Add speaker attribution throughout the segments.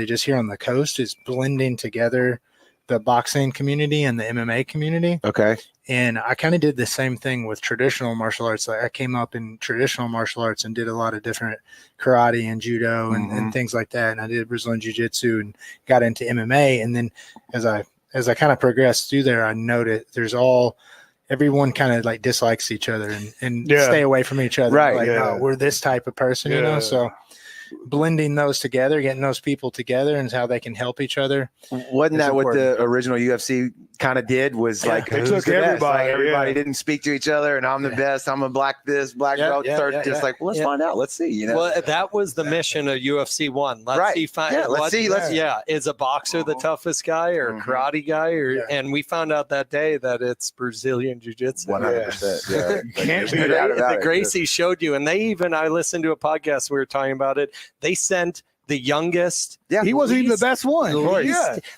Speaker 1: just here on the coast is blending together the boxing community and the MMA community.
Speaker 2: Okay.
Speaker 1: And I kind of did the same thing with traditional martial arts. Like I came up in traditional martial arts and did a lot of different karate and judo and things like that. And I did Brazilian jiu-jitsu and got into MMA. And then as I kind of progressed through there, I noted everyone kind of like dislikes each other and stay away from each other.
Speaker 2: Right.
Speaker 1: Like, oh, we're this type of person, you know? So blending those together, getting those people together and how they can help each other.
Speaker 2: Wasn't that what the original UFC kind of did? Was like,
Speaker 3: they took everybody.
Speaker 2: Like, everybody didn't speak to each other, and I'm the best. I'm a black belt, third. Just like, well, let's find out. Let's see. You know,
Speaker 4: well, that was the mission of UFC 1. Let's see. Let's see. Is a boxer the toughest guy or a karate guy? And we found out that day that it's Brazilian jiu-jitsu.
Speaker 2: 100%. Yeah,
Speaker 3: can't be
Speaker 4: the Gracie showed you, and I listened to a podcast. We were talking about it. They sent the youngest.
Speaker 3: Yeah, he wasn't even the best one.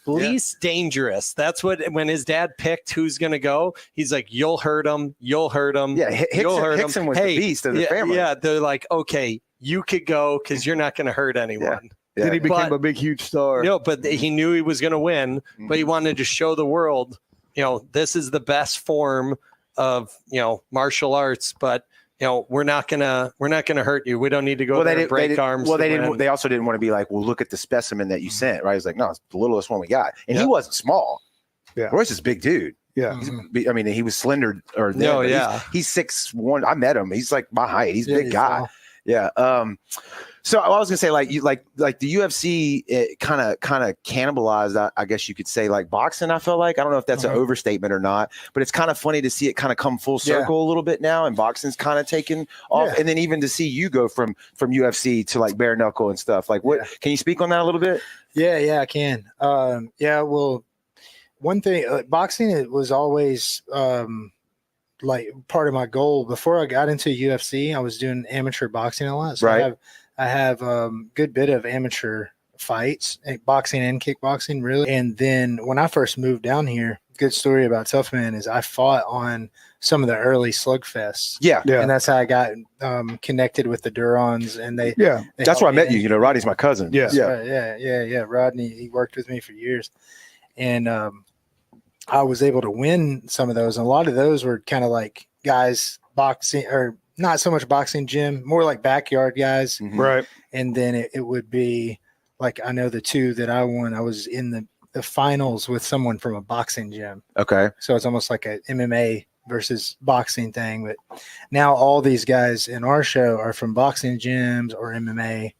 Speaker 4: Least dangerous. That's when his dad picked who's going to go. He's like, "You'll hurt him. You'll hurt him.
Speaker 2: Yeah,
Speaker 4: Hickson
Speaker 2: was the beast of the family.
Speaker 4: Yeah, they're like, okay, you could go because you're not going to hurt anyone."
Speaker 3: Yeah. Then he became a big, huge star.
Speaker 4: No, but he knew he was going to win. But he wanted to show the world, this is the best form of martial arts. But we're not gonna hurt you. We don't need to go there and break arms.
Speaker 2: Well, they also didn't want to be like, well, look at the specimen that you sent, right? He's like, no, it's the littlest one we got, and he wasn't small. Yeah, Royce is a big dude.
Speaker 3: Yeah,
Speaker 2: he was slender. He's 6'1". I met him. He's like my height. He's a big guy. Small. Yeah. So I was gonna say, like the UFC kind of cannibalized, I guess you could say, like boxing. I felt like, I don't know if that's an overstatement or not, but it's kind of funny to see it kind of come full circle a little bit now, and boxing's kind of taken off, and then even to see you go from UFC to like bare knuckle and stuff. Like, what can you speak on that a little bit?
Speaker 1: Yeah, I can. Well, one thing, boxing, it was always like part of my goal. Before I got into UFC, I was doing amateur boxing a lot. So I have good bit of amateur fights, boxing and kickboxing, really. And then when I first moved down here, good story about Toughman is I fought on some of the early slugfests. Yeah. And that's how I got connected with the Durons. And they
Speaker 2: that's where I met you. Rodney's my cousin.
Speaker 1: Yeah. Rodney, he worked with me for years. And I was able to win some of those. And a lot of those were kind of like guys boxing, or not so much boxing gym, more like backyard guys.
Speaker 3: Right.
Speaker 1: And then it would be like, I know the two that I won, I was in the finals with someone from a boxing gym.
Speaker 2: Okay.
Speaker 1: So it's almost like a MMA versus boxing thing. But now all these guys in our show are from boxing gyms or MMA.